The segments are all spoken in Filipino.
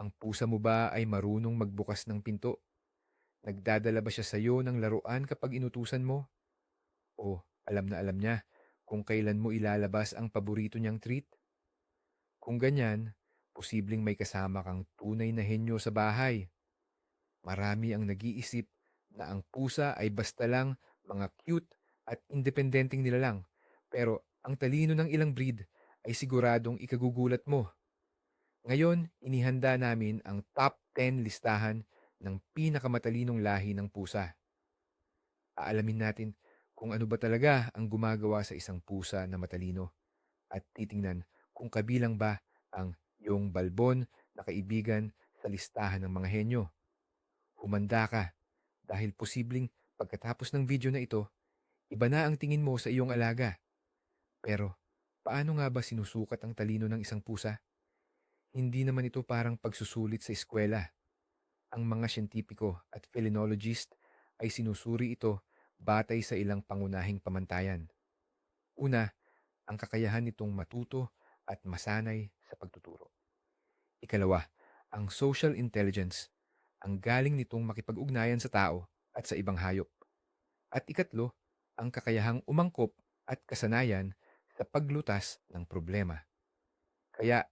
Ang pusa mo ba ay marunong magbukas ng pinto? Nagdadala ba siya sa'yo ng laruan kapag inutusan mo? O alam na alam niya kung kailan mo ilalabas ang paborito niyang treat? Kung ganyan, posibleng may kasama kang tunay na henyo sa bahay. Marami ang nag-iisip na ang pusa ay basta lang mga cute at independenteng nilalang. Pero ang talino ng ilang breed ay siguradong ikagugulat mo. Ngayon, inihanda namin ang top 10 listahan ng pinakamatalinong lahi ng pusa. Aalamin natin kung ano ba talaga ang gumagawa sa isang pusa na matalino at titingnan kung kabilang ba ang yung balbon na kaibigan sa listahan ng mga henyo. Humanda ka dahil posibleng pagkatapos ng video na ito, iba na ang tingin mo sa iyong alaga. Pero paano nga ba sinusukat ang talino ng isang pusa? Hindi naman ito parang pagsusulit sa eskwela. Ang mga siyentipiko at felinologist ay sinusuri ito batay sa ilang pangunahing pamantayan. Una, ang kakayahan nitong matuto at masanay sa pagtuturo. Ikalawa, ang social intelligence, ang galing nitong makipag-ugnayan sa tao at sa ibang hayop. At ikatlo, ang kakayahang umangkop at kasanayan sa paglutas ng problema. Kaya,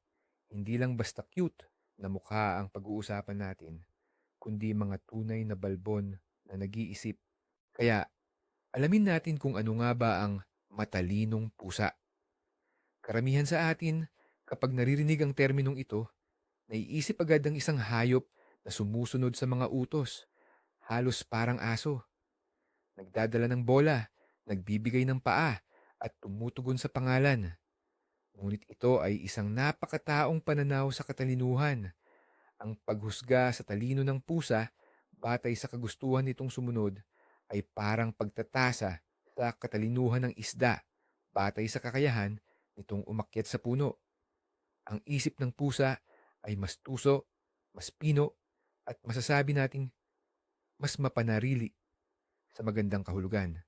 hindi lang basta cute na mukha ang pag-uusapan natin, kundi mga tunay na balbon na nag-iisip. Kaya, alamin natin kung ano nga ba ang matalinong pusa. Karamihan sa atin, kapag naririnig ang terminong ito, naiisip agad ang isang hayop na sumusunod sa mga utos, halos parang aso. Nagdadala ng bola, nagbibigay ng paa, at tumutugon sa pangalan. Ngunit ito ay isang napakataong pananaw sa katalinuhan. Ang paghusga sa talino ng pusa batay sa kagustuhan nitong sumunod ay parang pagtatasa sa katalinuhan ng isda batay sa kakayahan nitong umakyat sa puno. Ang isip ng pusa ay mas tuso, mas pino, at masasabi nating mas mapanarili sa magandang kahulugan.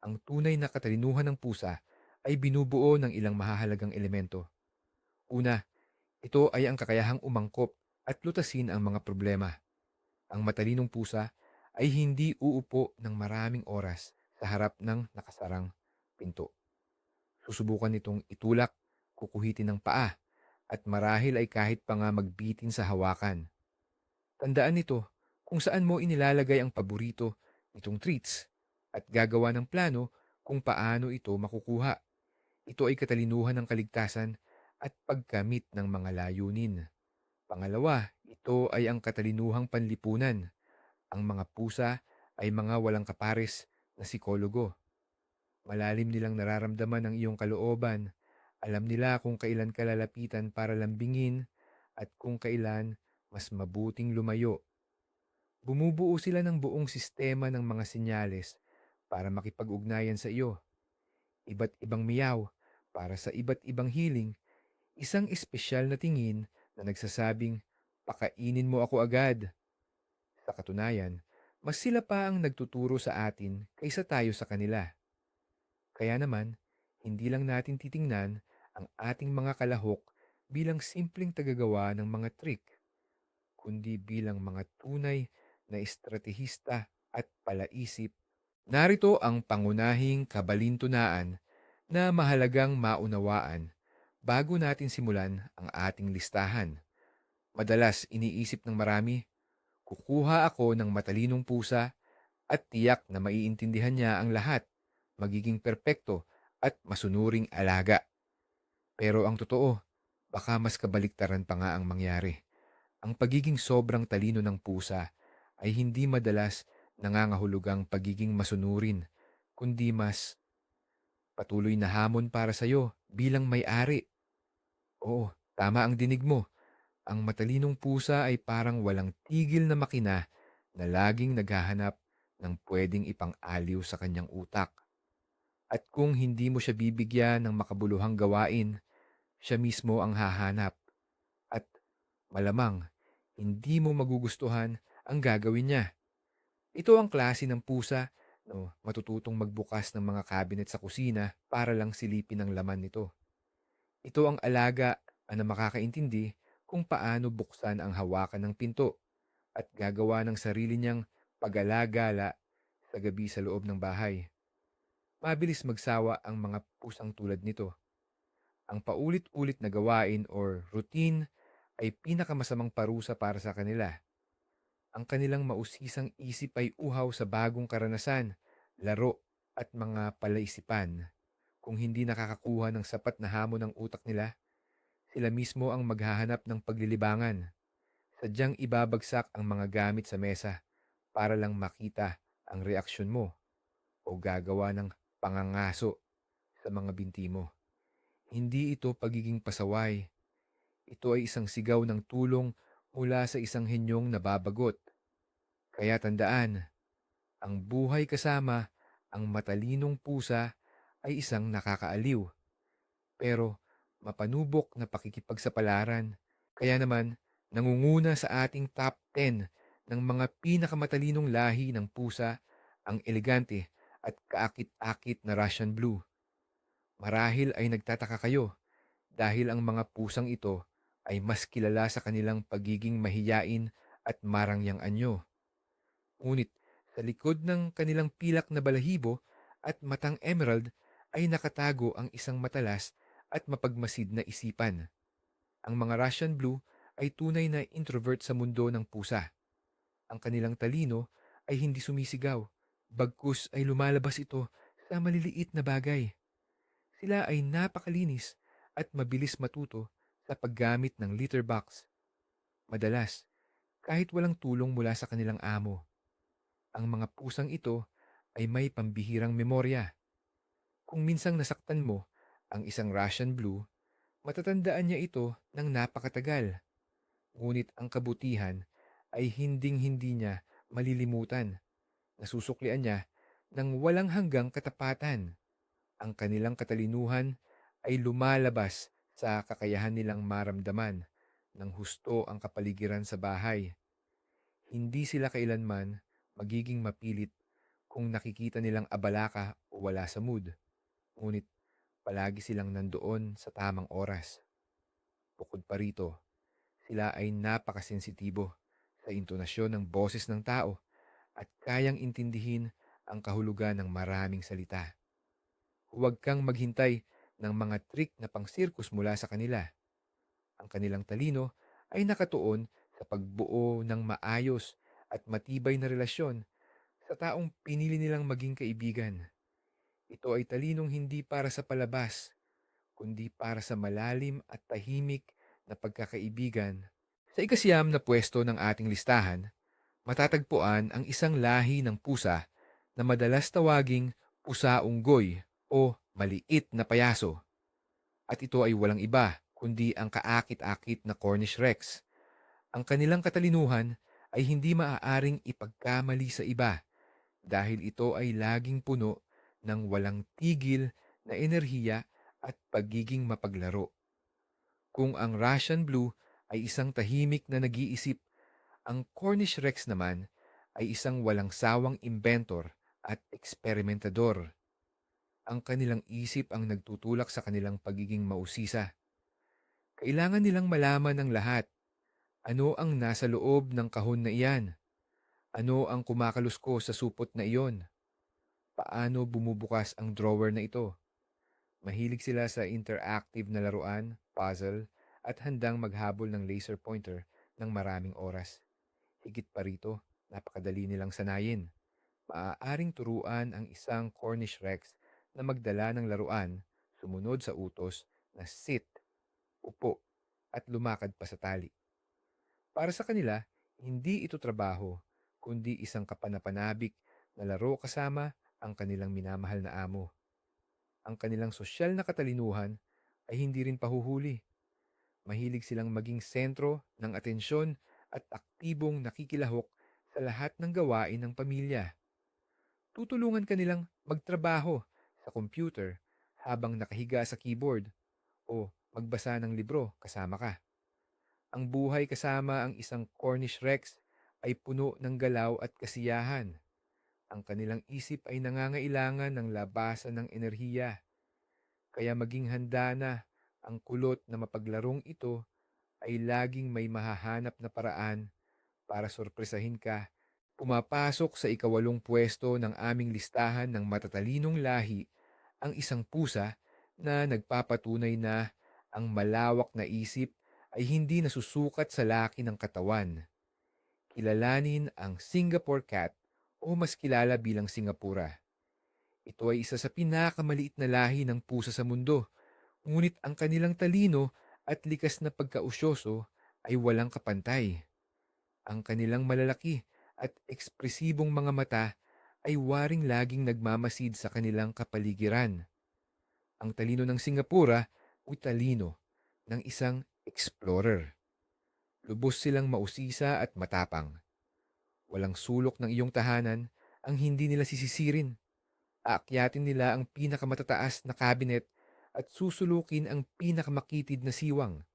Ang tunay na katalinuhan ng pusa ay binubuo ng ilang mahahalagang elemento. Una, ito ay ang kakayahang umangkop at lutasin ang mga problema. Ang matalinong pusa ay hindi uupo ng maraming oras sa harap ng nakasarang pinto. Susubukan nitong itulak, kukuhitin ng paa, at marahil ay kahit pa nga magbitin sa hawakan. Tandaan nito kung saan mo inilalagay ang paborito nitong treats at gagawa ng plano kung paano ito makukuha. Ito ay katalinuhan ng kaligtasan at pagkamit ng mga layunin. Pangalawa, ito ay ang katalinuhang panlipunan. Ang mga pusa ay mga walang kapares na psikologo. Malalim nilang nararamdaman ang iyong kalooban. Alam nila kung kailan ka lalapitan para lambingin at kung kailan mas mabuting lumayo. Bumubuo sila ng buong sistema ng mga senyales para makipag-ugnayan sa iyo. Iba't ibang miyaw para sa iba't ibang hiling, isang espesyal na tingin na nagsasabing, pakainin mo ako agad. Sa katunayan, mas sila pa ang nagtuturo sa atin kaysa tayo sa kanila. Kaya naman, hindi lang natin titingnan ang ating mga kalahok bilang simpleng tagagawa ng mga trick, kundi bilang mga tunay na estratehista at palaisip. Narito ang pangunahing kabalintunaan na mahalagang maunawaan bago natin simulan ang ating listahan. Madalas iniisip ng marami, kukuha ako ng matalinong pusa at tiyak na maiintindihan niya ang lahat, magiging perpekto at masunuring alaga. Pero ang totoo, baka mas kabaliktaran pa nga ang mangyari. Ang pagiging sobrang talino ng pusa ay hindi madalas nangangahulugang pagiging masunurin, kundi mas patuloy na hamon para sa'yo bilang may-ari. Oo, tama ang dinig mo. Ang matalinong pusa ay parang walang tigil na makina na laging naghahanap ng pwedeng ipang-aliw sa kanyang utak. At kung hindi mo siya bibigyan ng makabuluhang gawain, siya mismo ang hahanap. At malamang, hindi mo magugustuhan ang gagawin niya. Ito ang klase ng pusa no, matututong magbukas ng mga cabinet sa kusina para lang silipin ang laman nito. Ito ang alaga na makakaintindi kung paano buksan ang hawakan ng pinto at gagawa ng sarili niyang pag-alagala sa gabi sa loob ng bahay. Mabilis magsawa ang mga pusang tulad nito. Ang paulit-ulit na gawain or routine ay pinakamasamang parusa para sa kanila. Ang kanilang mausisang isip ay uhaw sa bagong karanasan, laro at mga palaisipan. Kung hindi nakakakuha ng sapat na hamon ng utak nila, sila mismo ang maghahanap ng paglilibangan. Sadyang ibabagsak ang mga gamit sa mesa para lang makita ang reaksyon mo o gagawa ng pangangaso sa mga binti mo. Hindi ito pagiging pasaway. Ito ay isang sigaw ng tulong mula sa isang henyong nababagot. Kaya tandaan, ang buhay kasama ang matalinong pusa ay isang nakakaaliw, pero mapanubok na pakikipagsapalaran. Kaya naman, nangunguna sa ating top 10 ng mga pinakamatalinong lahi ng pusa ang elegante at kaakit-akit na Russian Blue. Marahil ay nagtataka kayo dahil ang mga pusang ito ay mas kilala sa kanilang pagiging mahiyain at marangyang anyo. Ngunit sa likod ng kanilang pilak na balahibo at matang emerald ay nakatago ang isang matalas at mapagmasid na isipan. Ang mga Russian Blue ay tunay na introvert sa mundo ng pusa. Ang kanilang talino ay hindi sumisigaw, bagkus ay lumalabas ito sa maliliit na bagay. Sila ay napakalinis at mabilis matuto sa paggamit ng litter box. Madalas, kahit walang tulong mula sa kanilang amo, ang mga pusang ito ay may pambihirang memorya. Kung minsang nasaktan mo ang isang Russian Blue, matatandaan niya ito ng napakatagal. Ngunit ang kabutihan ay hinding-hindi niya malilimutan. Nasusuklian niya ng walang hanggang katapatan. Ang kanilang katalinuhan ay lumalabas sa kakayahan nilang maramdaman ng husto ang kapaligiran sa bahay. Hindi sila kailanman magiging mapilit kung nakikita nilang abala ka o wala sa mood. Ngunit palagi silang nandoon sa tamang oras. Bukod pa rito, sila ay napakasensitibo sa intonasyon ng boses ng tao at kayang intindihin ang kahulugan ng maraming salita. Huwag kang maghintay ng mga trick na pang-circus mula sa kanila. Ang kanilang talino ay nakatuon sa pagbuo ng maayos at matibay na relasyon sa taong pinili nilang maging kaibigan. Ito ay talinong hindi para sa palabas, kundi para sa malalim at tahimik na pagkakaibigan. Sa ikasiyam na pwesto ng ating listahan, matatagpuan ang isang lahi ng pusa na madalas tawaging pusa-unggoy o maliit na payaso. At ito ay walang iba kundi ang kaakit-akit na Cornish Rex. Ang kanilang katalinuhan ay hindi maaaring ipagkamali sa iba dahil ito ay laging puno ng walang tigil na enerhiya at pagiging mapaglaro. Kung ang Russian Blue ay isang tahimik na nag-iisip, ang Cornish Rex naman ay isang walang sawang inventor at eksperimentador. Ang kanilang isip ang nagtutulak sa kanilang pagiging mausisa. Kailangan nilang malaman ng lahat. Ano ang nasa loob ng kahon na iyan? Ano ang kumakalusko sa supot na iyon? Paano bumubukas ang drawer na ito? Mahilig sila sa interactive na laruan, puzzle, at handang maghabol ng laser pointer ng maraming oras. Higit pa rito, napakadali nilang sanayin. Maaaring turuan ang isang Cornish Rex na magdala ng laruan, sumunod sa utos na sit, upo, at lumakad pa sa tali. Para sa kanila, hindi ito trabaho, kundi isang kapanapanabik na laro kasama ang kanilang minamahal na amo. Ang kanilang sosyal na katalinuhan ay hindi rin pahuhuli. Mahilig silang maging sentro ng atensyon at aktibong nakikilahok sa lahat ng gawain ng pamilya. Tutulungan ka nilang magtrabaho sa computer habang nakahiga sa keyboard o magbasa ng libro kasama ka. Ang buhay kasama ang isang Cornish Rex ay puno ng galaw at kasiyahan. Ang kanilang isip ay nangangailangan ng labasan ng enerhiya, kaya maging handa na ang kulot na mapaglarong ito ay laging may mahahanap na paraan para sorpresahin ka. Pumapasok sa ikawalong pwesto ng aming listahan ng matatalinong lahi ang isang pusa na nagpapatunay na ang malawak na isip ay hindi nasusukat sa laki ng katawan. Kilalanin ang Singapore Cat o mas kilala bilang Singapura. Ito ay isa sa pinakamaliit na lahi ng pusa sa mundo, ngunit ang kanilang talino at likas na pagkausyoso ay walang kapantay. Ang kanilang malalaki at ekspresibong mga mata ay waring laging nagmamasid sa kanilang kapaligiran. Ang talino ng Singapura o talino ng isang explorer. Lubos silang mausisa at matapang. Walang sulok ng iyong tahanan ang hindi nila sisisirin. Aakyatin nila ang pinakamatataas na kabinet at susulukin ang pinakamakitid na siwang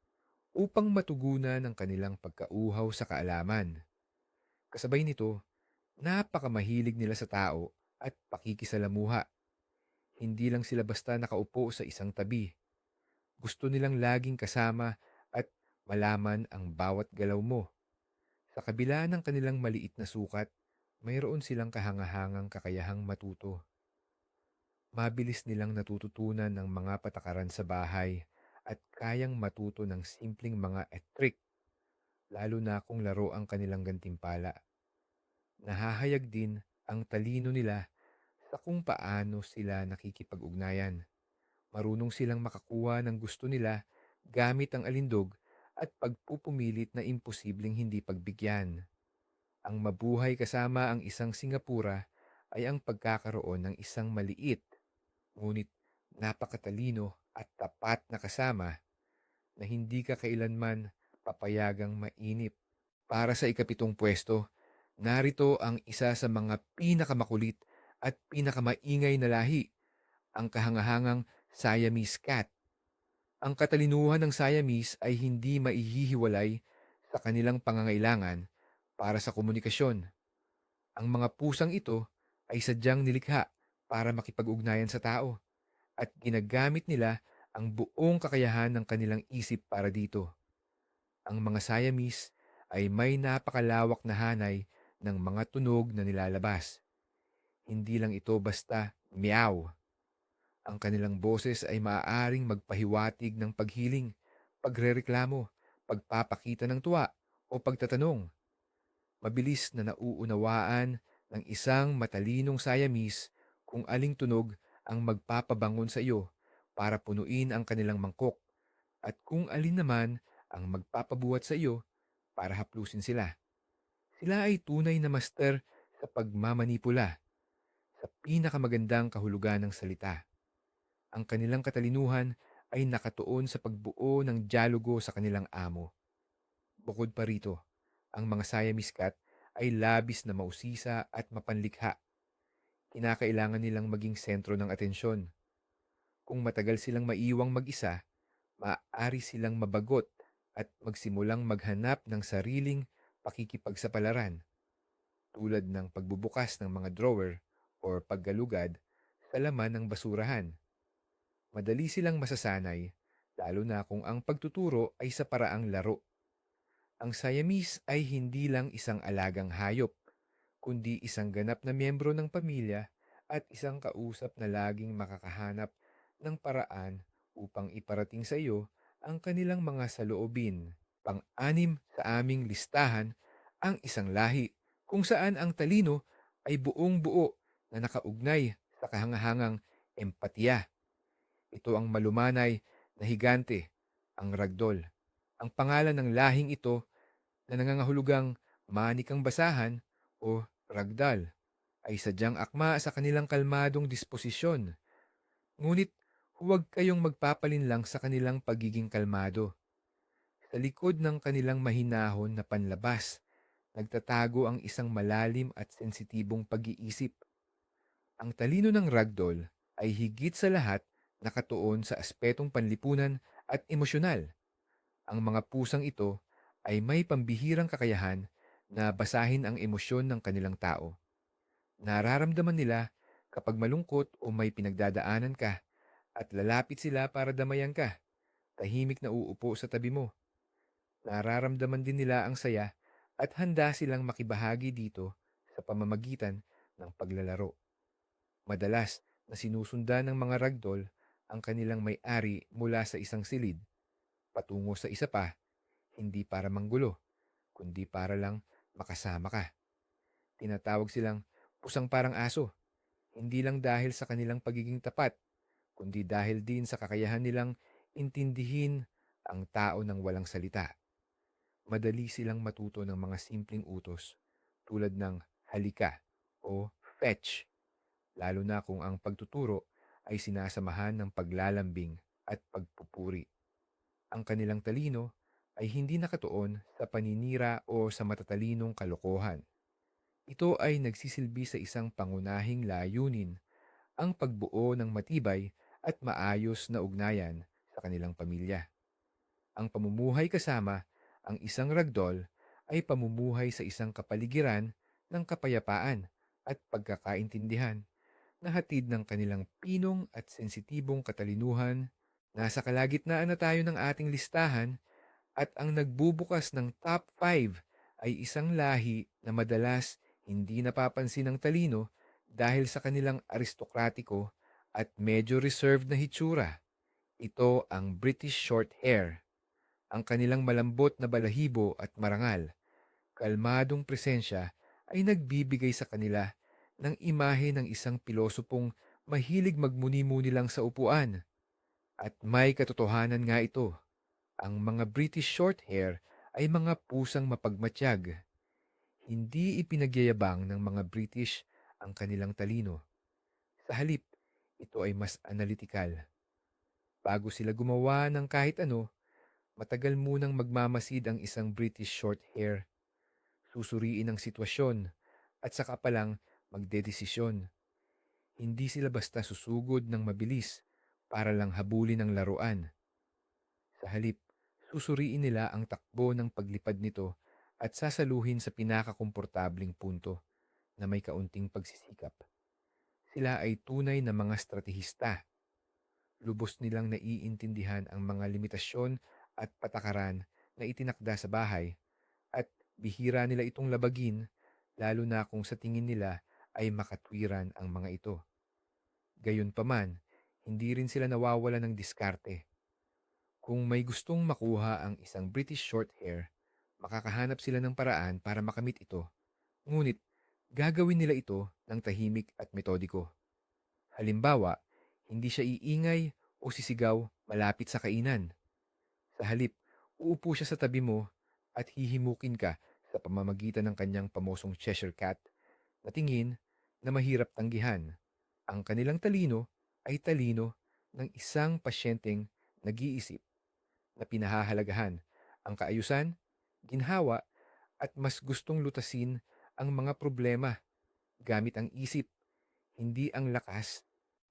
upang matugunan ang kanilang pagkauhaw sa kaalaman. Kasabay nito, napakamahilig nila sa tao at pakikisalamuha. Hindi lang sila basta nakaupo sa isang tabi. Gusto nilang laging kasama at malaman ang bawat galaw mo. Sa kabila ng kanilang maliit na sukat, mayroon silang kahangahangang kakayahang matuto. Mabilis nilang natututunan ng mga patakaran sa bahay at kayang matuto ng simpleng mga trick, lalo na kung laro ang kanilang gantimpala. Nahahayag din ang talino nila sa kung paano sila nakikipag-ugnayan. Marunong silang makakuha ng gusto nila gamit ang alindog at pagpupumilit na imposibleng hindi pagbigyan. Ang mabuhay kasama ang isang Singapura ay ang pagkakaroon ng isang maliit, ngunit napakatalino at tapat na kasama na hindi ka kailanman papayagang mainip. Para sa ikapitong pwesto, narito ang isa sa mga pinakamakulit at pinakamaingay na lahi, ang kahangahangang Siamese Cat. Ang katalinuhan ng Siamese ay hindi maihihiwalay sa kanilang pangangailangan para sa komunikasyon. Ang mga pusang ito ay sadyang nilikha para makipag-ugnayan sa tao at ginagamit nila ang buong kakayahan ng kanilang isip para dito. Ang mga Siamese ay may napakalawak na hanay ng mga tunog na nilalabas. Hindi lang ito basta meow. Ang kanilang boses ay maaaring magpahiwatig ng paghiling, pagrereklamo, pagpapakita ng tuwa o pagtatanong. Mabilis na nauunawaan ng isang matalinong Siamese kung aling tunog ang magpapabangon sa iyo para punuin ang kanilang mangkok at kung alin naman ang magpapabuhat sa iyo para haplusin sila. Sila ay tunay na master sa pagmamanipula sa pinakamagandang kahulugan ng salita. Ang kanilang katalinuhan ay nakatuon sa pagbuo ng dialogo sa kanilang amo. Bukod pa rito, ang mga Siamese cat ay labis na mausisa at mapanlikha. Kinakailangan nilang maging sentro ng atensyon. Kung matagal silang maiwang mag-isa, maaari silang mabagot at magsimulang maghanap ng sariling pakikipagsapalaran tulad ng pagbubukas ng mga drawer o paggalugad sa laman ng basurahan. Madali silang masasanay, lalo na kung ang pagtuturo ay sa paraang laro. Ang Siamese ay hindi lang isang alagang hayop, kundi isang ganap na miyembro ng pamilya at isang kausap na laging makakahanap ng paraan upang iparating sa iyo ang kanilang mga saloobin. Pang-anim sa aming listahan ang isang lahi kung saan ang talino ay buong buo na nakaugnay sa kahangahangang empatiya. Ito ang malumanay na higante, ang ragdoll. Ang pangalan ng lahing ito na nangangahulugang manikang basahan o ragdoll ay sadyang akma sa kanilang kalmadong disposisyon. Ngunit huwag kayong magpapalinlang sa kanilang pagiging kalmado. Sa likod ng kanilang mahinahon na panlabas, nagtatago ang isang malalim at sensitibong pag-iisip. Ang talino ng ragdoll ay higit sa lahat nakatuon sa aspetong panlipunan at emosyonal. Ang mga pusang ito ay may pambihirang kakayahan na basahin ang emosyon ng kanilang tao. Nararamdaman nila kapag malungkot o may pinagdadaanan ka at lalapit sila para damayan ka. Tahimik na uupo sa tabi mo. Nararamdaman din nila ang saya at handa silang makibahagi dito sa pamamagitan ng paglalaro. Madalas na sinusundan ng mga ragdoll ang kanilang may-ari mula sa isang silid patungo sa isa pa, hindi para manggulo, kundi para lang makasama ka. Tinatawag silang pusang parang aso, hindi lang dahil sa kanilang pagiging tapat, kundi dahil din sa kakayahan nilang intindihin ang tao ng walang salita. Madali silang matuto ng mga simpleng utos tulad ng halika o fetch, lalo na kung ang pagtuturo ay sinasamahan ng paglalambing at pagpupuri. Ang kanilang talino ay hindi nakatuon sa paninira o sa matatalinong kalokohan. Ito ay nagsisilbi sa isang pangunahing layunin, ang pagbuo ng matibay at maayos na ugnayan sa kanilang pamilya. Ang pamumuhay kasama ang isang ragdoll ay pamumuhay sa isang kapaligiran ng kapayapaan at pagkakaintindihan na hatid ng kanilang pinong at sensitibong katalinuhan. Nasa kalagitnaan na tayo ng ating listahan at ang nagbubukas ng top 5 ay isang lahi na madalas hindi napapansin ng talino dahil sa kanilang aristokratiko at medyo reserved na hitsura. Ito ang British Shorthair. Ang kanilang malambot na balahibo at marangal, kalmadong presensya ay nagbibigay sa kanila ng imahe ng isang pilosopong mahilig magmuni-muni lang sa upuan. At may katotohanan nga ito. Ang mga British Shorthair ay mga pusang mapagmatyag. Hindi ipinagyayabang ng mga British ang kanilang talino. Sa halip, ito ay mas analytical. Bago sila gumawa ng kahit ano, matagal munang magmamasid ang isang British Shorthair. Susuriin ang sitwasyon at saka pa lang magdedesisyon. Hindi sila basta susugod ng mabilis para lang habulin ang laruan. Sa halip, susuriin nila ang takbo ng paglipad nito at sasaluhin sa pinakakomportabling punto na may kaunting pagsisikap. Sila ay tunay na mga stratehista. Lubos nilang naiintindihan ang mga limitasyon at patakaran na itinakda sa bahay at bihira nila itong labagin, lalo na kung sa tingin nila ay makatwiran ang mga ito. Gayunpaman, hindi rin sila nawawala ng diskarte. Kung may gustong makuha ang isang British Shorthair, makakahanap sila ng paraan para makamit ito. Ngunit, gagawin nila ito ng tahimik at metodiko. Halimbawa, hindi siya iingay o sisigaw malapit sa kainan. Sa halip, uupo siya sa tabi mo at hihimukin ka sa pamamagitan ng kanyang pamosong Cheshire Cat na tingin na mahirap tanggihan. Ang kanilang talino ay talino ng isang pasyenteng nag-iisip na pinahahalagahan ang kaayusan, ginhawa at mas gustong lutasin ang mga problema gamit ang isip, hindi ang lakas.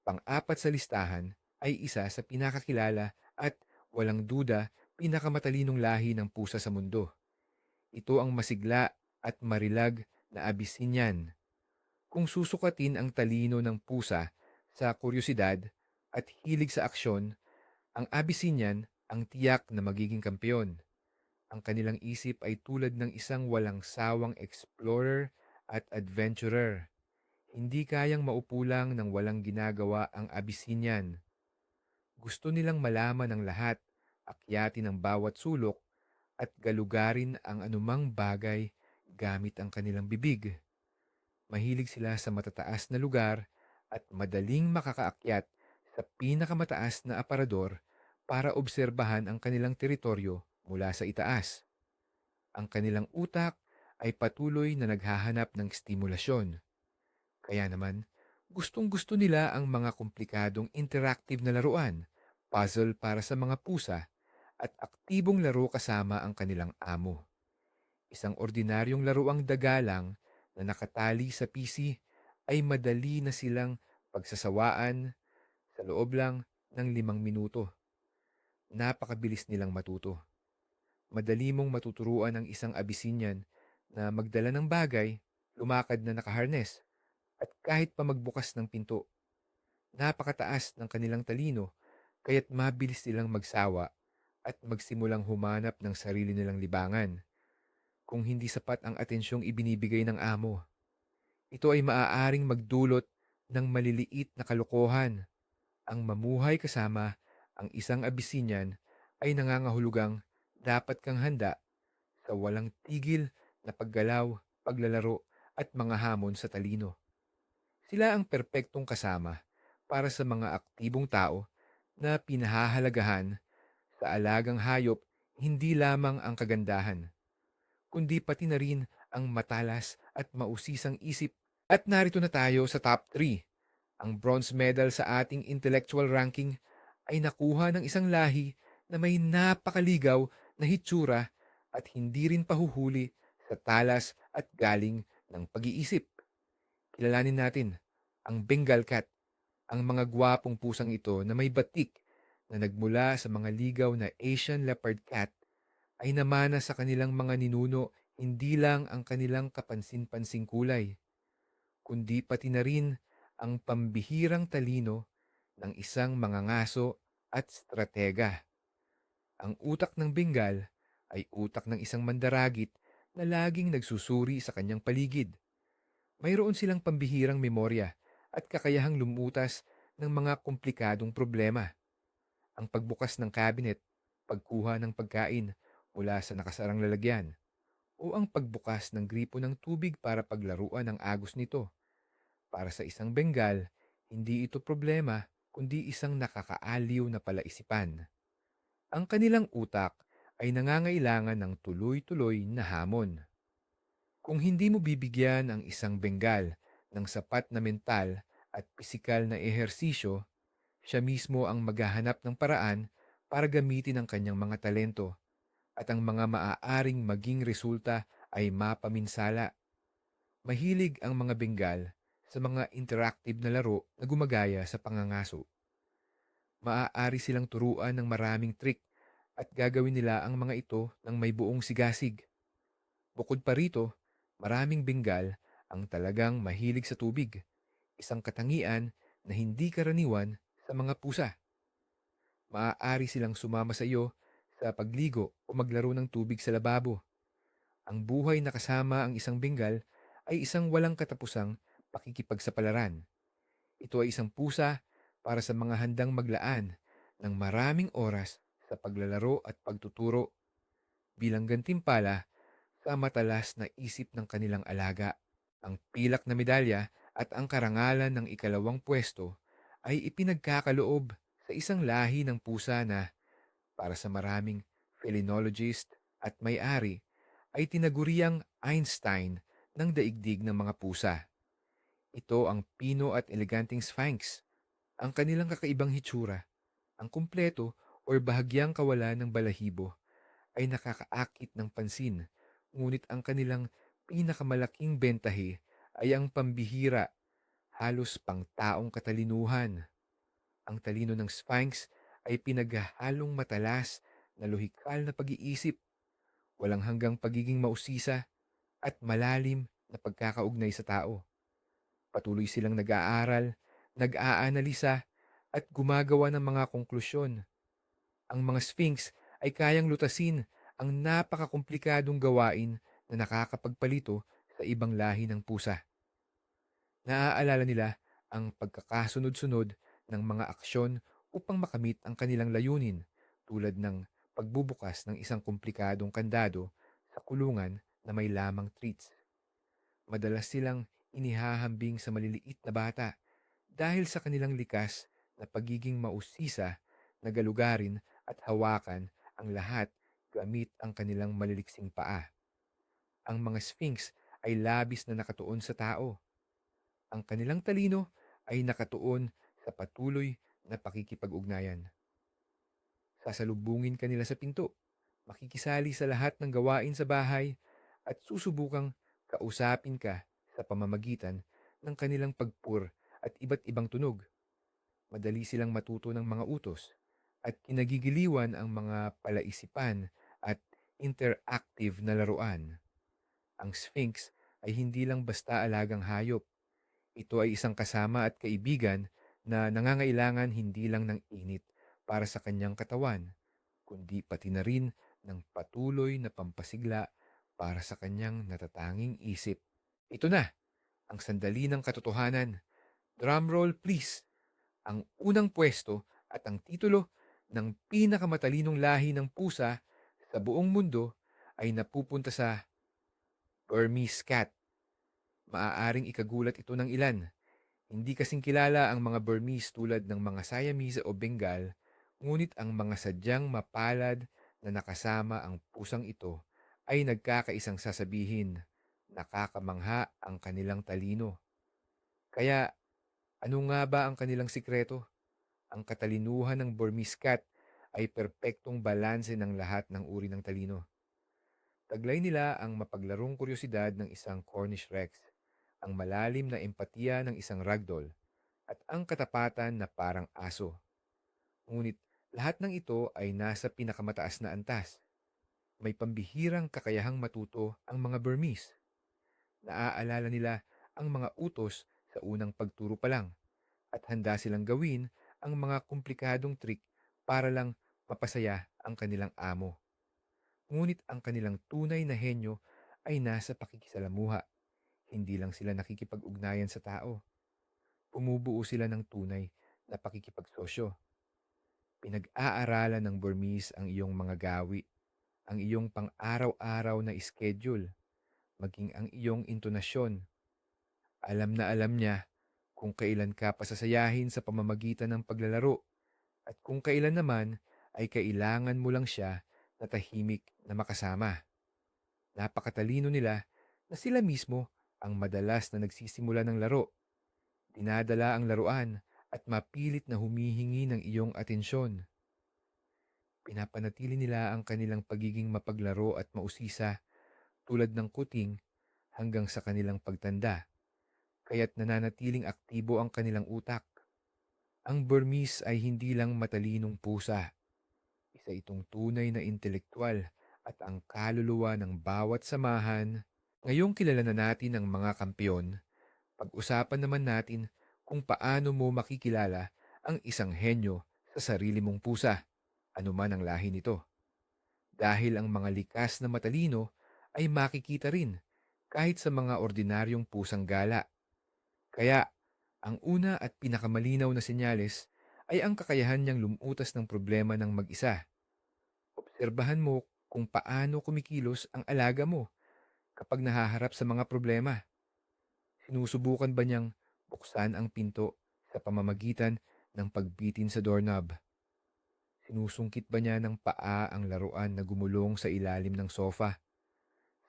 Pang-apat sa listahan ay isa sa pinakakilala at walang duda pinakamatalinong lahi ng pusa sa mundo. Ito ang masigla at marilag na Abyssinian. Kung susukatin ang talino ng pusa sa kuryosidad at hilig sa aksyon, ang Abyssinian ang tiyak na magiging kampeon. Ang kanilang isip ay tulad ng isang walang sawang explorer at adventurer. Hindi kayang maupo lang ng walang ginagawa ang Abyssinian. Gusto nilang malaman ang lahat, akyatin ang bawat sulok, at galugarin ang anumang bagay gamit ang kanilang bibig. Mahilig sila sa matataas na lugar at madaling makakaakyat sa pinakamataas na aparador para obserbahan ang kanilang teritoryo mula sa itaas. Ang kanilang utak ay patuloy na naghahanap ng stimulasyon. Kaya naman, gustong-gusto nila ang mga komplikadong interactive na laruan, puzzle para sa mga pusa, at aktibong laro kasama ang kanilang amo. Isang ordinaryong laruang dagalang na nakatali sa PC ay madali na silang pagsasawaan sa loob lang ng 5 minuto. Napakabilis nilang matuto. Madali mong matuturuan ang isang Abyssinian na magdala ng bagay, lumakad na nakaharnes, at kahit pa magbukas ng pinto. Napakataas ng kanilang talino, kaya't mabilis silang magsawa at magsimulang humanap ng sarili nilang libangan. Kung hindi sapat ang atensyong ibinibigay ng amo, ito ay maaaring magdulot ng maliliit na kalokohan. Ang mamuhay kasama ang isang Abyssinian ay nangangahulugang dapat kang handa sa walang tigil na paggalaw, paglalaro at mga hamon sa talino. Sila ang perpektong kasama para sa mga aktibong tao na pinahahalagahan sa alagang hayop hindi lamang ang kagandahan, kundi pati na rin ang matalas at mausisang isip. At narito na tayo sa top 3. Ang bronze medal sa ating intellectual ranking ay nakuha ng isang lahi na may napakaligaw na hitsura at hindi rin pahuhuli sa talas at galing ng pag-iisip. Kilalanin natin ang Bengal Cat, ang mga gwapong pusang ito na may batik na nagmula sa mga ligaw na Asian Leopard Cat ay namana sa kanilang mga ninuno hindi lang ang kanilang kapansin-pansing kulay, kundi pati na rin ang pambihirang talino ng isang mangangaso at stratega. Ang utak ng Bengal ay utak ng isang mandaragit na laging nagsusuri sa kanyang paligid. Mayroon silang pambihirang memorya at kakayahang lumutas ng mga komplikadong problema. Ang pagbukas ng cabinet, pagkuha ng pagkain mula sa nakasarang lalagyan, o ang pagbukas ng gripo ng tubig para paglaruan ang agos nito. Para sa isang Bengal, hindi ito problema kundi isang nakakaaliw na palaisipan. Ang kanilang utak ay nangangailangan ng tuloy-tuloy na hamon. Kung hindi mo bibigyan ang isang Bengal ng sapat na mental at pisikal na ehersisyo, siya mismo ang maghahanap ng paraan para gamitin ang kanyang mga talento at ang mga maaaring maging resulta ay mapaminsala. Mahilig ang mga Bengal sa mga interactive na laro na gumagaya sa pangangaso. Maaari silang turuan ng maraming trick at gagawin nila ang mga ito ng may buong sigasig. Bukod pa rito, maraming Bengal ang talagang mahilig sa tubig, isang katangian na hindi karaniwan sa mga pusa. Maaari silang sumama sa iyo sa pagligo o maglaro ng tubig sa lababo. Ang buhay na kasama ang isang Bengal ay isang walang katapusang pakikipagsapalaran. Ito ay isang pusa para sa mga handang maglaan ng maraming oras sa paglalaro at pagtuturo bilang gantimpala sa matalas na isip ng kanilang alaga. Ang pilak na medalya at ang karangalan ng ikalawang pwesto ay ipinagkakaloob sa isang lahi ng pusa na, para sa maraming felinologist at may-ari, ay tinaguriang Einstein ng daigdig ng mga pusa. Ito ang pino at eleganteng Sphinx. Ang kanilang kakaibang hitsura, ang kumpleto o bahagyang kawalan ng balahibo ay nakakaakit ng pansin, ngunit ang kanilang pinakamalaking bentahe ay ang pambihira, halos pangtaong katalinuhan. Ang talino ng Sphinx ay pinaghahalong matalas na lohikal na pag-iisip, walang hanggang pagiging mausisa at malalim na pagkakaugnay sa tao. Patuloy silang nag-aaral, nag-aanalisa at gumagawa ng mga konklusyon. Ang mga Sphinx ay kayang lutasin ang napakakomplikadong gawain na nakakapagpalito sa ibang lahi ng pusa. Naaalala nila ang pagkakasunod-sunod ng mga aksyon upang makamit ang kanilang layunin, tulad ng pagbubukas ng isang komplikadong kandado sa kulungan na may lamang treats. Madalas silang inihahambing sa maliliit na bata dahil sa kanilang likas na pagiging mausisa na galugarin at hawakan ang lahat gamit ang kanilang maliliksing paa. Ang mga Sphinx ay labis na nakatuon sa tao. Ang kanilang talino ay nakatuon sa patuloy na pakikipag-ugnayan. Sasalubungin ka nila sa pinto, makikisali sa lahat ng gawain sa bahay, at susubukang kausapin ka sa pamamagitan ng kanilang pagpur at iba't ibang tunog. Madali silang matuto ng mga utos at kinagigiliwan ang mga palaisipan at interactive na laruan. Ang Sphinx ay hindi lang basta alagang hayop. Ito ay isang kasama at kaibigan na nangangailangan hindi lang ng init para sa kanyang katawan, kundi pati na rin ng patuloy na pampasigla para sa kanyang natatanging isip. Ito na, ang sandali ng katotohanan. Drumroll please. Ang unang pwesto at ang titulo ng pinakamatalinong lahi ng pusa sa buong mundo ay napupunta sa Burmese cat. Maaaring ikagulat ito ng ilan. Hindi kasing kilala ang mga Burmese tulad ng mga Siamese o Bengal, ngunit ang mga sadyang mapalad na nakasama ang pusang ito ay nagkakaisang sasabihin, nakakamangha ang kanilang talino. Kaya ano nga ba ang kanilang sikreto? Ang katalinuhan ng Burmese cat ay perpektong balanse ng lahat ng uri ng talino. Taglay nila ang mapaglarong kuryosidad ng isang Cornish Rex, ang malalim na empatiya ng isang ragdoll, at ang katapatan na parang aso. Ngunit lahat ng ito ay nasa pinakamataas na antas. May pambihirang kakayahang matuto ang mga Burmese. Naaalala nila ang mga utos sa unang pagturo pa lang at handa silang gawin ang mga komplikadong trick para lang mapasaya ang kanilang amo. Ngunit ang kanilang tunay na henyo ay nasa pakikisalamuha. Hindi lang sila nakikipag-ugnayan sa tao. Bumubuo sila ng tunay na pakikipagsosyo. Pinag-aaralan ng Burmese ang iyong mga gawi, ang iyong pang-araw-araw na schedule, maging ang iyong intonasyon. Alam na alam niya kung kailan ka pasasayahin sa pamamagitan ng paglalaro at kung kailan naman ay kailangan mo lang siya na tahimik na makasama. Napakatalino nila na sila mismo ang madalas na nagsisimula ng laro. Dinadala ang laruan at mapilit na humihingi ng iyong atensyon. Pinapanatili nila ang kanilang pagiging mapaglaro at mausisa tulad ng kuting hanggang sa kanilang pagtanda, kaya't nananatiling aktibo ang kanilang utak. Ang Burmese ay hindi lang matalinong pusa. Isa itong tunay na intelektual at ang kaluluwa ng bawat samahan. Ngayong kilala na natin ang mga kampeon, pag-usapan naman natin kung paano mo makikilala ang isang henyo sa sarili mong pusa, anuman ang lahi nito. Dahil ang mga likas na matalino ay makikita rin kahit sa mga ordinaryong pusang gala. Kaya, ang una at pinakamalinaw na senyales ay ang kakayahan niyang lumutas ng problema ng mag-isa. Obserbahan mo kung paano kumikilos ang alaga mo kapag nahaharap sa mga problema. Sinusubukan ba niyang buksan ang pinto sa pamamagitan ng pagbitin sa doorknob? Sinusungkit ba niya ng paa ang laruan na gumulong sa ilalim ng sofa?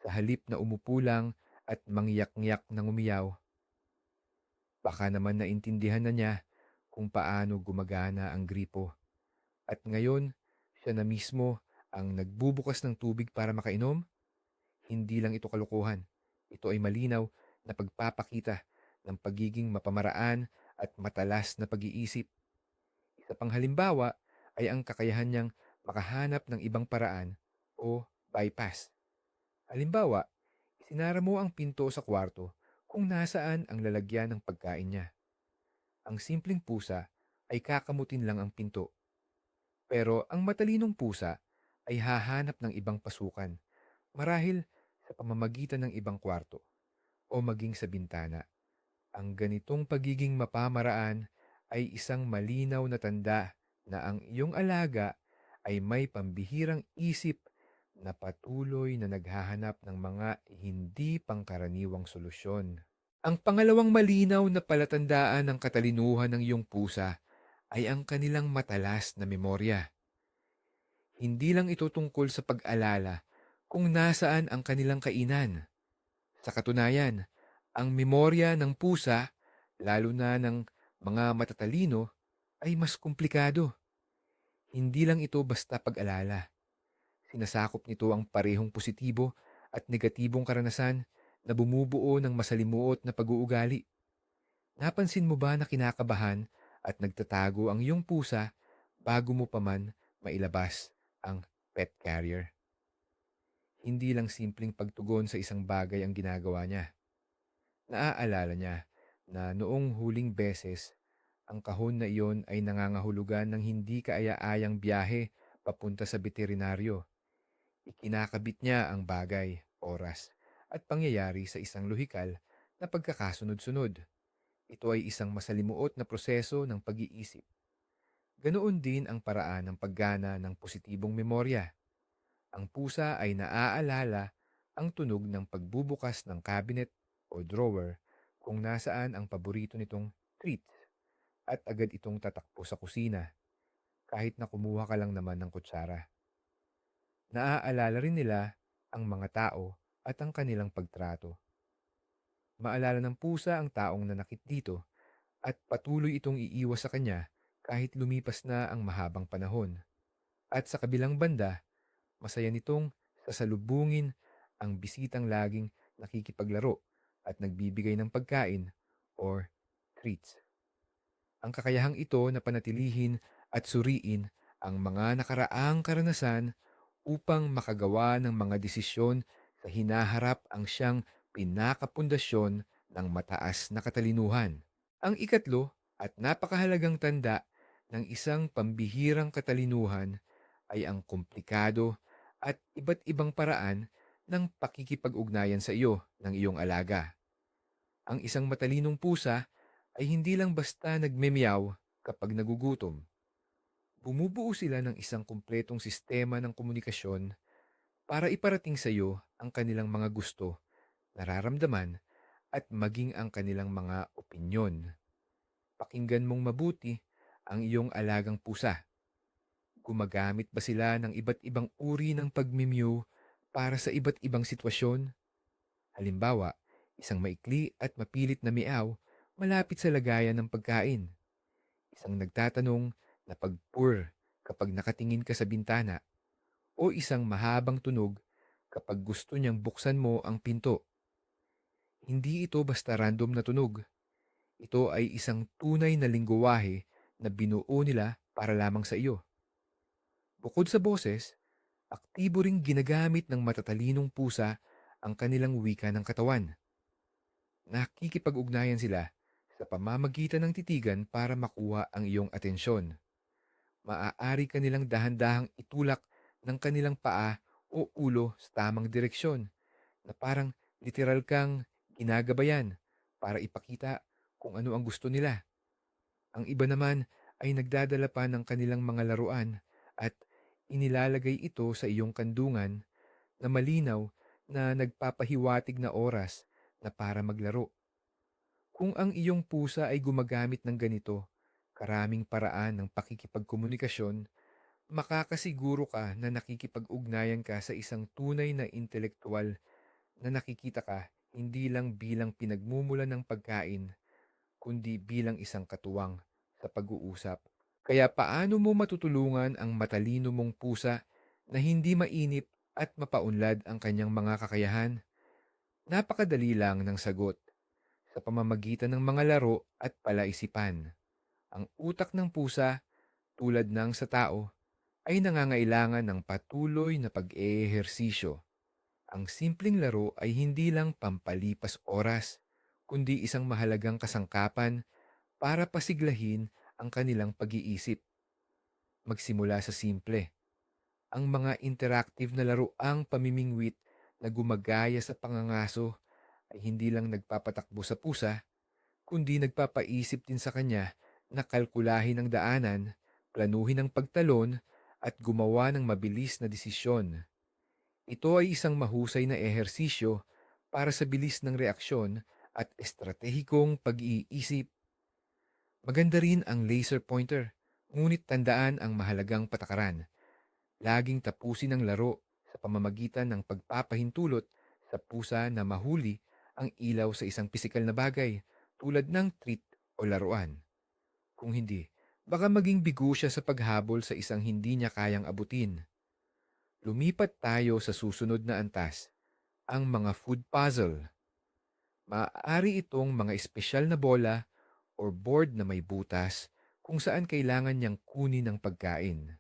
Sa halip na umupo lang at mangyak-ngyak ng umiyaw, baka naman naintindihan na niya kung paano gumagana ang gripo. At ngayon, siya na mismo ang nagbubukas ng tubig para makainom? Hindi lang ito kalokohan. Ito ay malinaw na pagpapakita ng pagiging mapamaraan at matalas na pag-iisip. Isa pang halimbawa ay ang kakayahan niyang makahanap ng ibang paraan o bypass. Halimbawa, isinara mo ang pinto sa kwarto kung nasaan ang lalagyan ng pagkain niya. Ang simpleng pusa ay kakamutin lang ang pinto. Pero ang matalinong pusa ay hahanap ng ibang pasukan, marahil sa pamamagitan ng ibang kwarto o maging sa bintana. Ang ganitong pagiging mapamaraan ay isang malinaw na tanda na ang iyong alaga ay may pambihirang isip na patuloy na naghahanap ng mga hindi pangkaraniwang solusyon. Ang pangalawang malinaw na palatandaan ng katalinuhan ng iyong pusa ay ang kanilang matalas na memorya. Hindi lang ito tungkol sa pag-alala kung nasaan ang kanilang kainan. Sa katunayan, ang memorya ng pusa, lalo na ng mga matatalino, ay mas komplikado. Hindi lang ito basta pag-alala. Sinasakop nito ang parehong positibo at negatibong karanasan na bumubuo ng masalimuot na pag-uugali. Napansin mo ba na kinakabahan at nagtatago ang iyong pusa bago mo pa man mailabas ang pet carrier? Hindi lang simpleng pagtugon sa isang bagay ang ginagawa niya. Naaalala niya na noong huling beses, ang kahon na iyon ay nangangahulugan ng hindi kaaya-ayang biyahe papunta sa veterinaryo. Ikinakabit niya ang bagay, oras, at pangyayari sa isang lohikal na pagkakasunod-sunod. Ito ay isang masalimuot na proseso ng pag-iisip. Ganoon din ang paraan ng paggana ng positibong memorya. Ang pusa ay naaalala ang tunog ng pagbubukas ng cabinet o drawer kung nasaan ang paborito nitong treat at agad itong tatakbo sa kusina kahit na kumuha ka lang naman ng kutsara. Naaalala rin nila ang mga tao at ang kanilang pagtrato. Maalala ng pusa ang taong nanakit dito at patuloy itong iiwas sa kanya kahit lumipas na ang mahabang panahon. At sa kabilang banda, masaya nitong sasalubungin ang bisitang laging nakikipaglaro at nagbibigay ng pagkain or treats. Ang kakayahang ito na panatilihin at suriin ang mga nakaraang karanasan upang makagawa ng mga desisyon sa hinaharap ang siyang pinakapundasyon ng mataas na katalinuhan. Ang ikatlo at napakahalagang tanda ng isang pambihirang katalinuhan ay ang komplikado at iba't ibang paraan ng pakikipag-ugnayan sa iyo ng iyong alaga. Ang isang matalinong pusa ay hindi lang basta nagmemeow kapag nagugutom. Bumubuo sila ng isang kumpletong sistema ng komunikasyon para iparating sa iyo ang kanilang mga gusto, nararamdaman, at maging ang kanilang mga opinyon. Pakinggan mong mabuti ang iyong alagang pusa. Gumagamit ba sila ng iba't ibang uri ng pagmimyew para sa iba't ibang sitwasyon? Halimbawa, isang maikli at mapilit na meow malapit sa lagayan ng pagkain. Isang nagtatanong na pagpurr kapag nakatingin ka sa bintana o isang mahabang tunog kapag gusto niyang buksan mo ang pinto. Hindi ito basta random na tunog. Ito ay isang tunay na lingwahe na binuo nila para lamang sa iyo. Bukod sa boses, aktibo ring ginagamit ng matatalinong pusa ang kanilang wika ng katawan. Nakikipag-ugnayan sila sa pamamagitan ng titigan para makuha ang iyong atensyon. Maaari ka nilang dahan-dahang itulak ng kanilang paa o ulo sa tamang direksyon na parang literal kang ginagabayan para ipakita kung ano ang gusto nila. Ang iba naman ay nagdadala pa ng kanilang mga laruan at inilalagay ito sa iyong kandungan na malinaw na nagpapahiwatig na oras na para maglaro. Kung ang iyong pusa ay gumagamit ng ganito, karaming paraan ng pakikipagkomunikasyon, makakasiguro ka na nakikipag-ugnayan ka sa isang tunay na intelektual na nakikita ka hindi lang bilang pinagmumulan ng pagkain, kundi bilang isang katuwang sa pag-uusap. Kaya paano mo matutulungan ang matalino mong pusa na hindi mainip at mapaunlad ang kanyang mga kakayahan? Napakadali lang ng sagot sa pamamagitan ng mga laro at palaisipan. Ang utak ng pusa, tulad ng sa tao, ay nangangailangan ng patuloy na pag-eehersisyo. Ang simpleng laro ay hindi lang pampalipas oras, kundi isang mahalagang kasangkapan para pasiglahin ang kanilang pag-iisip. Magsimula sa simple. Ang mga interactive na laruang pamimingwit na gumagaya sa pangangaso ay hindi lang nagpapatakbo sa pusa, kundi nagpapaisip din sa kanya na kalkulahin ang daanan, planuhin ang pagtalon, at gumawa ng mabilis na desisyon. Ito ay isang mahusay na ehersisyo para sa bilis ng reaksyon at estratehikong pag-iisip. Maganda rin ang laser pointer, ngunit tandaan ang mahalagang patakaran. Laging tapusin ang laro sa pamamagitan ng pagpapahintulot sa pusa na mahuli ang ilaw sa isang pisikal na bagay tulad ng treat o laruan. Kung hindi, baka maging bigo siya sa paghabol sa isang hindi niya kayang abutin. Lumipat tayo sa susunod na antas, ang mga food puzzle. Maaari itong mga espesyal na bola or board na may butas kung saan kailangan niyang kunin ang pagkain.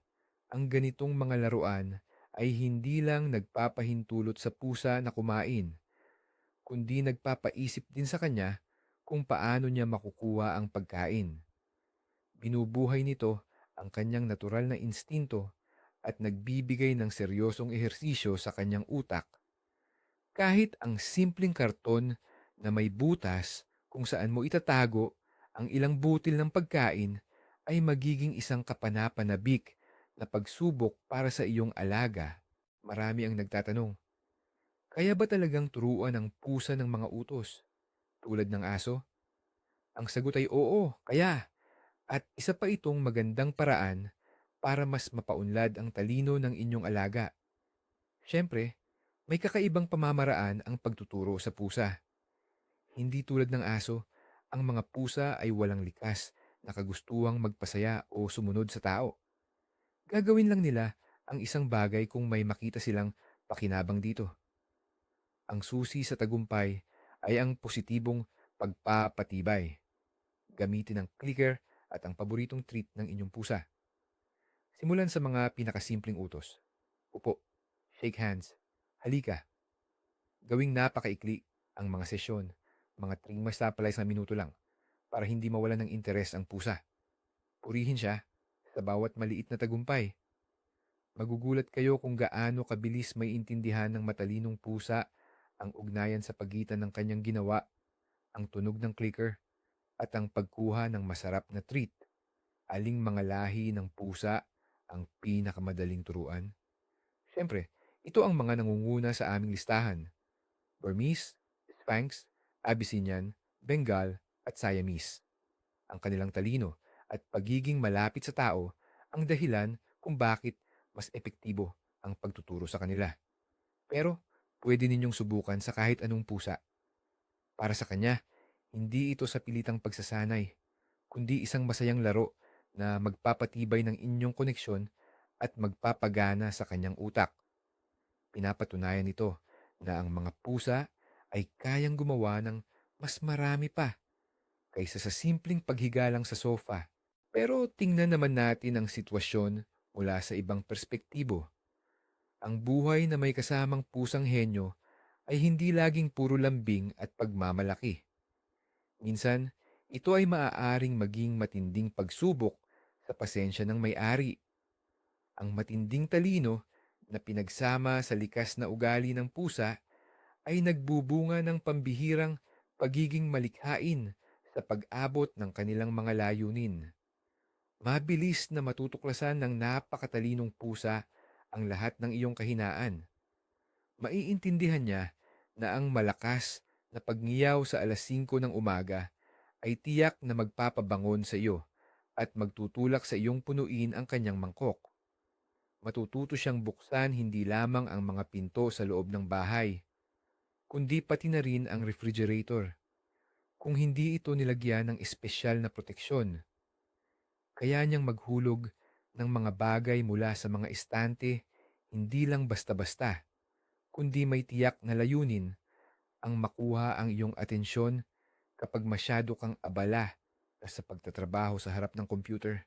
Ang ganitong mga laruan ay hindi lang nagpapahintulot sa pusa na kumain, kundi nagpapaisip din sa kanya kung paano niya makukuha ang pagkain. Binubuhay nito ang kanyang natural na instinto at nagbibigay ng seryosong ehersisyo sa kanyang utak, kahit ang simpleng karton na may butas kung saan mo itatago ang ilang butil ng pagkain ay magiging isang kapanapanabik na pagsubok para sa iyong alaga. Marami ang nagtatanong, kaya ba talagang turuan ng pusa ng mga utos tulad ng aso? Ang sagot ay oo, kaya. At isa pa itong magandang paraan para mas mapaunlad ang talino ng inyong alaga. Siyempre, may kakaibang pamamaraan ang pagtuturo sa pusa. Hindi tulad ng aso, ang mga pusa ay walang likas na kagustuhang magpasaya o sumunod sa tao. Gagawin lang nila ang isang bagay kung may makita silang pakinabang dito. Ang susi sa tagumpay ay ang positibong pagpapatibay. Gamitin ang clicker at ang paboritong treat ng inyong pusa. Simulan sa mga pinakasimpleng utos. Upo, shake hands, halika. Gawing napakaikli ang mga sesyon, mga 3 sapalay sa minuto lang, para hindi mawalan ng interes ang pusa. Purihin siya sa bawat maliit na tagumpay. Magugulat kayo kung gaano kabilis may intindihan ng matalinong pusa ang ugnayan sa pagitan ng kanyang ginawa, ang tunog ng clicker, at ang pagkuha ng masarap na treat. Aling mga lahi ng pusa ang pinakamadaling turuan? Siyempre, ito ang mga nangunguna sa aming listahan: Burmese, Spanx, Abyssinian, Bengal, at Siamese. Ang kanilang talino at pagiging malapit sa tao ang dahilan kung bakit mas epektibo ang pagtuturo sa kanila. Pero, pwede ninyong subukan sa kahit anong pusa. Para sa kanya, hindi ito sa pilitang pagsasanay, kundi isang masayang laro na magpapatibay ng inyong koneksyon at magpapagana sa kanyang utak. Pinapatunayan nito na ang mga pusa ay kayang gumawa ng mas marami pa kaysa sa simpleng paghiga lang sa sofa. Pero tingnan naman natin ang sitwasyon mula sa ibang perspektibo. Ang buhay na may kasamang pusang henyo ay hindi laging puro lambing at pagmamalaki. Minsan, ito ay maaaring maging matinding pagsubok sa pasensya ng may-ari. Ang matinding talino na pinagsama sa likas na ugali ng pusa ay nagbubunga ng pambihirang pagiging malikhain sa pag-abot ng kanilang mga layunin. Mabilis na matutuklasan ng napakatalinong pusa ang lahat ng iyong kahinaan. Maiintindihan niya na ang malakas na pagngiyaw sa 5:00 ng umaga ay tiyak na magpapabangon sa iyo at magtutulak sa iyong punuin ang kanyang mangkok. Matututo siyang buksan hindi lamang ang mga pinto sa loob ng bahay, kundi pati na rin ang refrigerator, kung hindi ito nilagyan ng espesyal na proteksyon. Kaya niyang maghulog ng mga bagay mula sa mga estante, hindi lang basta-basta, kundi may tiyak na layunin ang makuha ang iyong atensyon kapag masyado kang abala sa pagtatrabaho sa harap ng computer.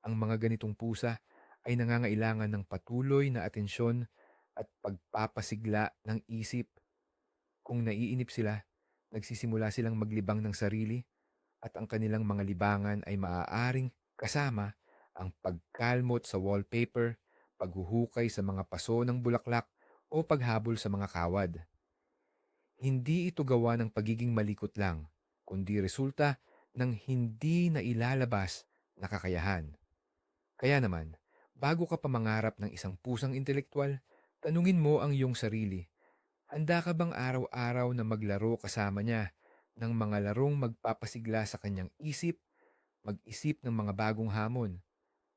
Ang mga ganitong pusa ay nangangailangan ng patuloy na atensyon at pagpapasigla ng isip. Kung naiinip sila, nagsisimula silang maglibang ng sarili at ang kanilang mga libangan ay maaaring kasama ang pagkalmot sa wallpaper, paghuhukay sa mga paso ng bulaklak o paghabol sa mga kawad. Hindi ito gawa ng pagiging malikot lang, kundi resulta ng hindi na ilalabas na kakayahan. Kaya naman, bago ka pa mangarap ng isang pusang intelektual, tanungin mo ang iyong sarili: handa ka bang araw-araw na maglaro kasama niya ng mga larong magpapasigla sa kanyang isip, mag-isip ng mga bagong hamon,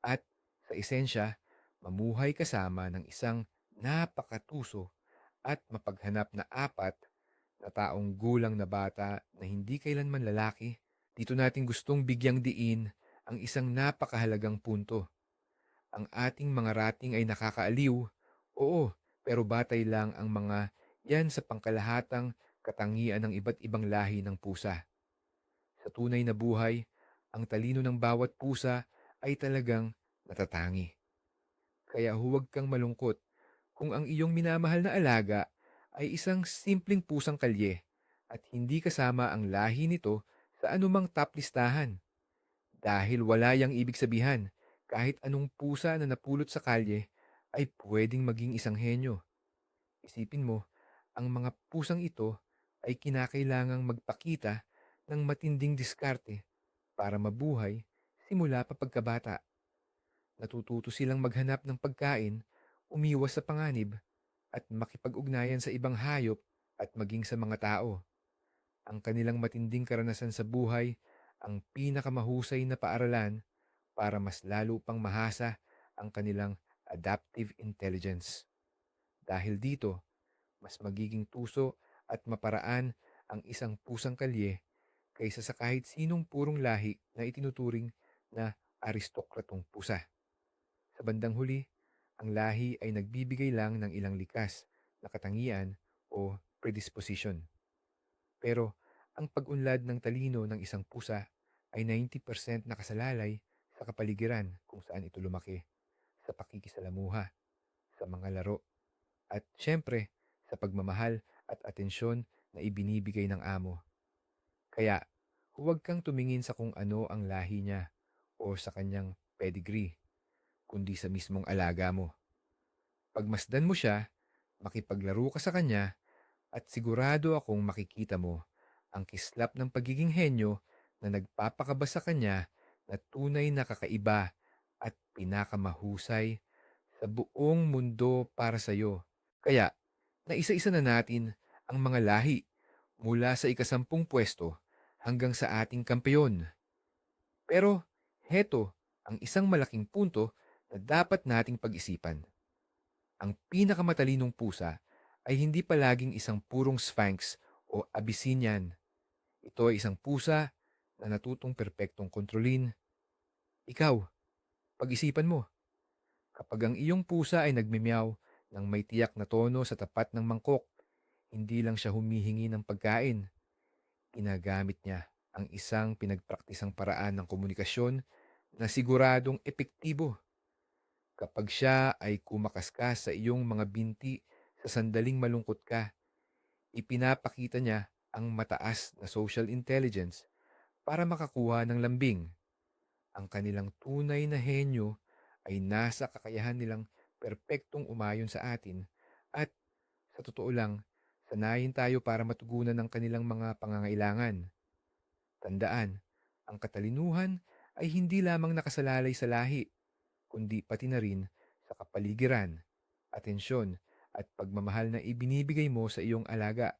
at sa esensya, mamuhay kasama ng isang napakatuso at mapaghanap na apat na taong gulang na bata na hindi kailanman lalaki? Dito natin gustong bigyang diin ang isang napakahalagang punto. Ang ating mga rating ay nakakaaliw, oo, pero batay lang ang mga yan sa pangkalahatang katangian ng iba't ibang lahi ng pusa. Sa tunay na buhay, ang talino ng bawat pusa ay talagang natatangi. Kaya huwag kang malungkot kung ang iyong minamahal na alaga ay isang simpleng pusang kalye at hindi kasama ang lahi nito sa anumang top listahan. Dahil wala yang ibig sabihan, kahit anong pusa na napulot sa kalye ay pwedeng maging isang henyo. Isipin mo, ang mga pusang ito ay kinakailangang magpakita ng matinding diskarte para mabuhay simula pa pagkabata. Natututo silang maghanap ng pagkain, umiwas sa panganib, at makipag-ugnayan sa ibang hayop at maging sa mga tao. Ang kanilang matinding karanasan sa buhay ang pinakamahusay na paaralan para mas lalo pang mahasa ang kanilang adaptive intelligence. Dahil dito, mas magiging tuso at maparaan ang isang pusang kalye kaysa sa kahit sinong purong lahi na itinuturing na aristokratong pusa. Sa bandang huli, ang lahi ay nagbibigay lang ng ilang likas na katangian o predisposition. Pero ang pag-unlad ng talino ng isang pusa ay 90% nakasalalay sa kapaligiran kung saan ito lumaki, sa pakikisalamuha, sa mga laro, at syempre sa pagmamahal at atensyon na ibinibigay ng amo. Kaya huwag kang tumingin sa kung ano ang lahi niya o sa kanyang pedigree, kundi sa mismong alaga mo. Pagmasdan mo siya, makipaglaro ka sa kanya, at sigurado akong makikita mo ang kislap ng pagiging henyo na nagpapakaba sa kanya na tunay na kakaiba at pinakamahusay sa buong mundo para sa iyo. Kaya, naisa-isa na natin ang mga lahi mula sa ikasampung pwesto hanggang sa ating kampeyon. Pero, heto ang isang malaking punto na dapat nating pag-isipan. Ang pinakamatalinong pusa ay hindi palaging isang purong Sphinx o Abyssinian. Ito ay isang pusa na natutong perpektong kontrolin. Ikaw, pag-isipan mo, kapag ang iyong pusa ay nagmimyaw ng may tiyak na tono sa tapat ng mangkok, hindi lang siya humihingi ng pagkain. Ginagamit niya ang isang pinagpraktisang paraan ng komunikasyon na siguradong epektibo. Kapag siya ay kumakaskas sa iyong mga binti sa sandaling malungkot ka, ipinapakita niya ang mataas na social intelligence para makakuha ng lambing. Ang kanilang tunay na henyo ay nasa kakayahan nilang perpektong umayon sa atin at sa totoo lang, sanayin tayo para matugunan ng kanilang mga pangangailangan. Tandaan, ang katalinuhan ay hindi lamang nakasalalay sa lahi, kundi pati na rin sa kapaligiran, atensyon, at pagmamahal na ibinibigay mo sa iyong alaga.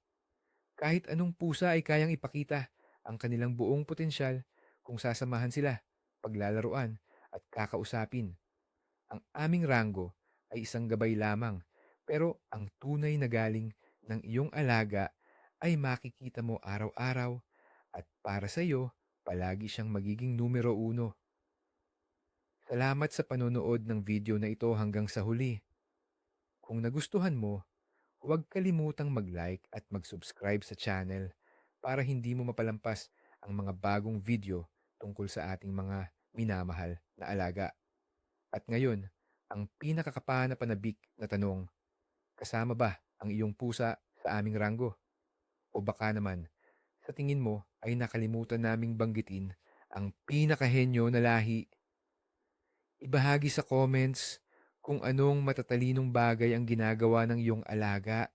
Kahit anong pusa ay kayang ipakita ang kanilang buong potensyal kung sasamahan sila, paglalaruan, at kakausapin. Ang aming ranggo ay isang gabay lamang, pero ang tunay na galing ng iyong alaga ay makikita mo araw-araw at para sa iyo, palagi siyang magiging numero uno. Salamat sa panonood ng video na ito hanggang sa huli. Kung nagustuhan mo, huwag kalimutang mag-like at mag-subscribe sa channel para hindi mo mapalampas ang mga bagong video tungkol sa ating mga minamahal na alaga. At ngayon, ang pinakakapana-panabik na tanong, kasama ba ang iyong pusa sa aming ranggo? O baka naman, sa tingin mo ay nakalimutan naming banggitin ang pinakahenyo na lahi? Ibahagi sa comments kung anong matatalinong bagay ang ginagawa ng iyong alaga